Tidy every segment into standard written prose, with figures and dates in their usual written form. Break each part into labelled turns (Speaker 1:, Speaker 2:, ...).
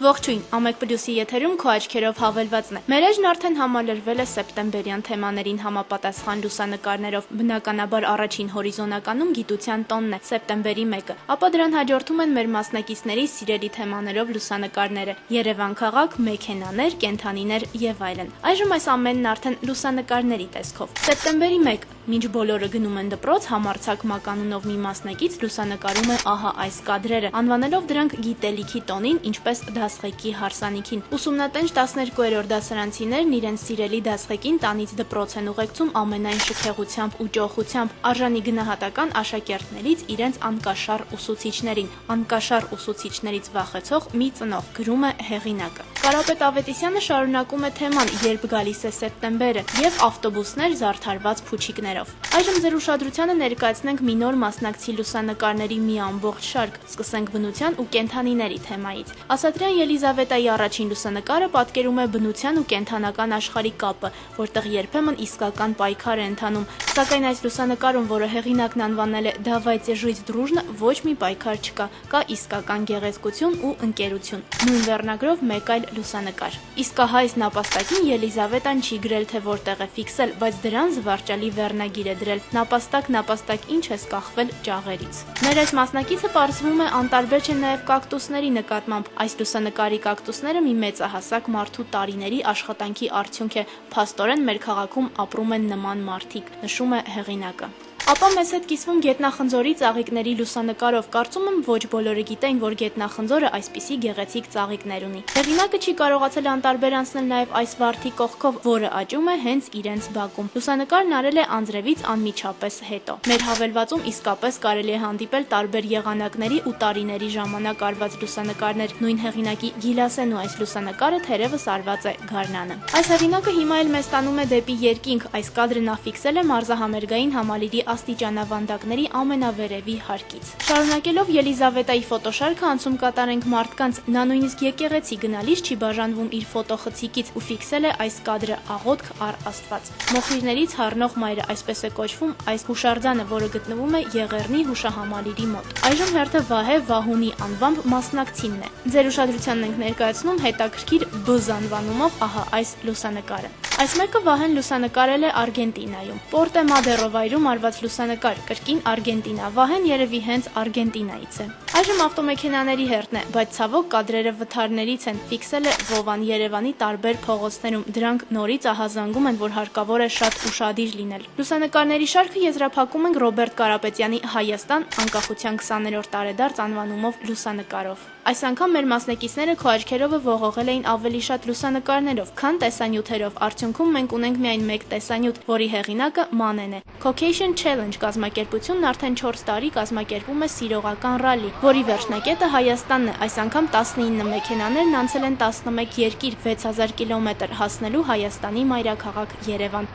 Speaker 1: Ողջույն, Ամեկ Պլյուսի եթերում քո աչքերով հավելվածն է։ Մեր էջն արդեն համալրվել է սեպտեմբերյան թեմաներին համապատասխան լուսանկարներով։ Բնականաբար առաջին հորիզոնականում գիտության տոնն է՝ սեպտեմբերի 1-ը, ապա դրան հաջորդում են մեր մասնակիցների սիրելի թեմաներով լուսանկարները՝ Երևան քաղաք, մեքենաներ, կենդանիներ եւ այլն։ Այժմ այս ամենն արդեն լուսանկարների տեսքով։ Սեպտեմբերի 1, մինչ բոլորը գնում են դպրոց, համարձակ մականունով մի մասնակից լուսանկարում է ահա այս կադրերը, անվանելով դրանք գիտելիքի տոնին, ինչպես դասղեկի հարսանիքին։ Ուսումնատենչ 12-րդ դասարանցիներն իրենց սիրելի դասղեկին տանից դպրոց են ուղեկցում ամենայն շքեղությամբ ու ջոխությամբ, արժանի գնահատական աշակերտներից իրենց անկաշառ ուսուցիչներին։ Անկաշառ ուսուցիչներից վախեցող մի ծնող, գրում է հեղինակը։ Կարապետ Ավետիսյանը շարունակում է թեման «Երբ գալիս է սեպտեմբերը» եւ ավտոբուսներ զարդարված փուչիկներով։ Այժմ ձեր ուշադրությանը ներկայացնենք մի նոր մասնակցի լուսանկարների մի ամբողջ շարք։ Սկսենք բնության ու կենդանիների թեմայից։ Ասատրյան Ելիզավետայի առաջին լուսանկարը պատկերում է բնության ու կենդանական աշխարհի կապը, որտեղ երբեմն իսկական պայքար է ընթանում, սակայն այս լուսանկարում, որը հեղինակն անվանել է «Դավայցե ժույց դրուժն», ոչ մի պայքար չկա, կա իսկական գեղեցկություն ու ընկերություն։ Նույն վերնագրով մեկ այլ լուսանկար։ Իսկ ահա այս նապաստակին Ելիզավետան չի գրել, թե որտեղ է ֆիքսել, բայց դրան զվարճալի վերնագիր է դրել՝ նապաստակ, ինչ ես կախվել ճաղերից։ Մեր այս մասնակիցը պարզվում է անտարբեր չէ նաև կակտուսների նկատմամբ։ Այս լուսանկարի կակտուսները մի մեծահասակ մարդու տարիների աշխատանքի արդյունք է, փաստորեն մեր քաղաքում ապրում են նման մարդիկ, նշում է հեղինակը։ Ապա մեզ հետ կիսվում գետնախնձորի ծաղիկների լուսանկարով։ Կարծում եմ ոչ բոլորը գիտեն, որ գետնախնձորը այսպիսի գեղեցիկ ծաղիկներ ունի։ Հեղինակը չի կարողացել անտարբեր անցնել նաև այս վարդի կողքով, որը աճում է հենց իրենց բակում։ Լուսանկարն արել է անձրևից անմիջապես հետո։ Մեր հավելվածում իսկապես կարելի է հանդիպել տարբեր եղանակների ու տարիների ժամանակ արված լուսանկարներ։ Նույն հեղինակի Գիլասեն ու այս լուսանկարը թերևս արված է Գարնանը։ Այս հեղինակը հիմա էլ մեզ տանում է դեպի երկինք։ Այս կադրը նա ֆիքսել է մարզահամերգային համալիրի աստիճանավանդակների ամենավերևի հարկից։ Շարունակելով Ելիզավետայի ֆոտոշարքը անցում կատարենք մարդկանց։ Նա նույնիսկ եկեղեցի գնալիս չի բաժանվում իր ֆոտոխցիկից ու ֆիքսել է այս կադրը աղոթք առ Աստված։ Մոխիրներից հառնող մայրը, այսպես է կոչվում այս հուշարձանը, որը գտնվում է Եղեռնի հուշահամալիրի մոտ։ Այժմ հերթը Վահե Վահունի անվամբ մասնակցինն է։ Ձեր ուշադրությանն ենք ներկայացնում հետաքրքիր Բ անվանումով ահա այս լուսանկարը։ Այս մեկը Վահեն լուսանկարել է Արգենտինայում։ Պորտե Մադերո վայրում արված լուսանկար, կրկին Արգենտինա։ Վահեն երևի հենց Արգենտինայից է։ Այժմ ավտոմեքենաների հերթն է, բայց ցավոք կադրերը վթարներից են, ֆիքսել է Վովան Երևանի տարբեր փողոցներում։ Դրանք նորից ահազանգում են, որ հարկավոր է շատ ուշադիր լինել։ Լուսանկարների շարքը եզրափակում ենք Ռոբերտ Կարապետյանի «Հայաստան. անկախության 20-րդ տարեդարձ» անվանումով լուսանկարով։ Այս անգամ մեր մասնակիցները քո աչքերովը ողողել էին ավելի շատ լուսանկարներով, քան տեսանյութերով։ Արդյունքում մենք ունենք միայն մեկ տեսանյութ, որի հեղինակը Մանեն է։ Caucasian Challenge կազմակերպությունն արդեն 4 տարի կազմակերպում է սիրողական ռալլի, որի վերջնակետը Հայաստանն է։ Այս անգամ 19 մեքենաներն անցել են 11 երկիր, 6000 կիլոմետր, հասնելու Հայաստանի մայրաքաղաք Երևան։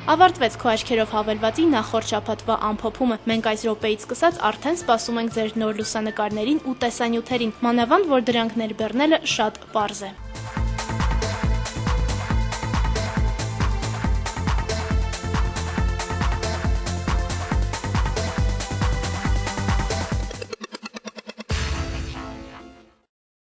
Speaker 1: Ավարտվեց քո աչքերով հավելվածի նախորդ շաբաթվա ամփոփումը։ Մենք այս րոպեից սկսած արդեն սպասում ենք ձեր նոր լուսանկարներին ու տեսանյութերին, մանավանդ որ դրանք ներբեռնելը շատ պարզ է։